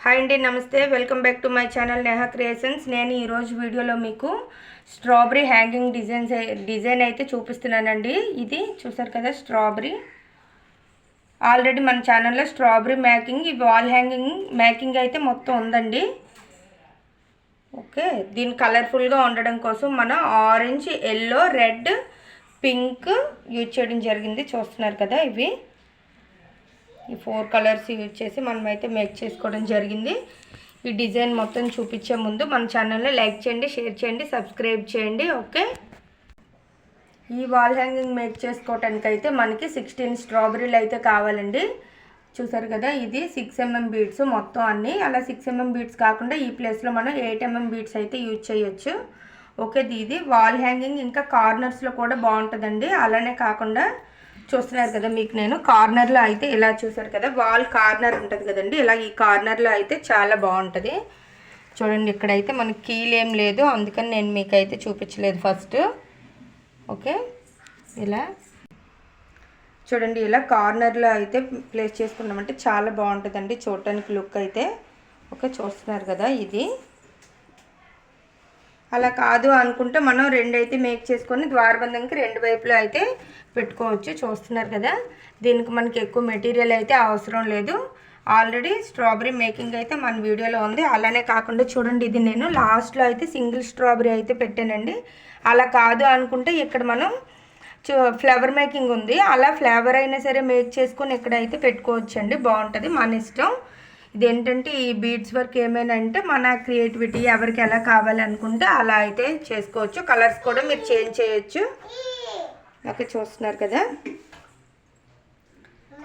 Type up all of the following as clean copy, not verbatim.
Hi అండి, నమస్తే. Welcome back to my channel Neha creations. నేను ఈరోజు వీడియోలో మీకు స్ట్రాబెరీ హ్యాంగింగ్ డిజైన్ అయితే చూపిస్తున్నానండి. ఇది చూసారు కదా, స్ట్రాబెరీ. ఆల్రెడీ మన ఛానల్లో స్ట్రాబెరీ మేకింగ్, ఈ వాల్ హ్యాంగింగ్ మేకింగ్ అయితే మొత్తం ఉందండి. ఓకే, దీని కలర్ఫుల్గా ఉండడం కోసం మనం orange, yellow, red, pink use చేయడం జరిగింది. చూస్తున్నారు కదా, ఇవి ఈ 4 కలర్స్ యూజ్ చేసి మనమైతే మేక్ చేసుకోవడం జరిగింది. ఈ డిజైన్ మొత్తం చూపించే ముందు మన ఛానల్ని లైక్ చేయండి, షేర్ చేయండి, సబ్స్క్రైబ్ చేయండి. ఓకే, ఈ వాల్ హ్యాంగింగ్ మేక్ చేసుకోవటానికి అయితే మనకి 16 స్ట్రాబెరీలు అయితే కావాలండి. చూసారు కదా, ఇది 6 mm బీడ్స్ మొత్తం అన్నీ. అలా 6 mm బీడ్స్ కాకుండా ఈ ప్లేస్లో మనం 8 mm బీడ్స్ అయితే యూజ్ చేయొచ్చు. ఓకే, ఇది వాల్ హ్యాంగింగ్ ఇంకా కార్నర్స్లో కూడా బాగుంటుందండి. అలానే కాకుండా చూస్తున్నారు కదా, మీకు నేను కార్నర్లో అయితే ఇలా చూసారు కదా, వాల్ కార్నర్ ఉంటుంది కదండి, ఇలా ఈ కార్నర్లో అయితే చాలా బాగుంటుంది. చూడండి, ఇక్కడైతే మనకి కీలు ఏం లేదు, అందుకని నేను మీకు అయితే చూపించలేదు ఫస్ట్. ఓకే, ఇలా చూడండి, ఇలా కార్నర్లో అయితే ప్లేస్ చేసుకున్నామంటే చాలా బాగుంటుందండి చూడటానికి లుక్ అయితే. ఓకే, చూస్తున్నారు కదా, ఇది అలా కాదు అనుకుంటే మనం 2 అయితే మేక్ చేసుకొని ద్వారబంధంకి 2 వైపులో అయితే పెట్టుకోవచ్చు. చూస్తున్నారు కదా, దీనికి మనకి ఎక్కువ మెటీరియల్ అయితే అవసరం లేదు. ఆల్రెడీ స్ట్రాబెరీ మేకింగ్ అయితే మన వీడియోలో ఉంది. అలానే కాకుండా చూడండి, ఇది నేను లాస్ట్లో అయితే సింగిల్ స్ట్రాబెరీ అయితే పెట్టానండి. అలా కాదు అనుకుంటే ఇక్కడ మనం ఫ్లేవర్ మేకింగ్ ఉంది, అలా ఫ్లేవర్ అయినా సరే మేక్ చేసుకొని ఇక్కడైతే పెట్టుకోవచ్చండి, బాగుంటుంది, మన ఇష్టం. ఇదేంటంటే ఈ బీడ్స్ వర్క్ ఏమైనా అంటే మన క్రియేటివిటీ, ఎవరికి ఎలా కావాలనుకుంటే అలా అయితే చేసుకోవచ్చు. కలర్స్ కూడా మీరు చేంజ్ చేయొచ్చు. ఓకే, చూస్తున్నారు కదా,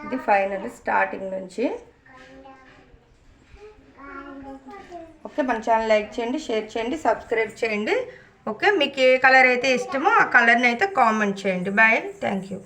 ఇది ఫైనల్ స్టార్టింగ్ నుంచి. ఓకే, మన ఛానల్ లైక్ చేయండి, షేర్ చేయండి, సబ్స్క్రైబ్ చేయండి. ఓకే, మీకు ఏ కలర్ అయితే ఇష్టమో ఆ కలర్ని అయితే కామెంట్ చేయండి. Bye, thank you.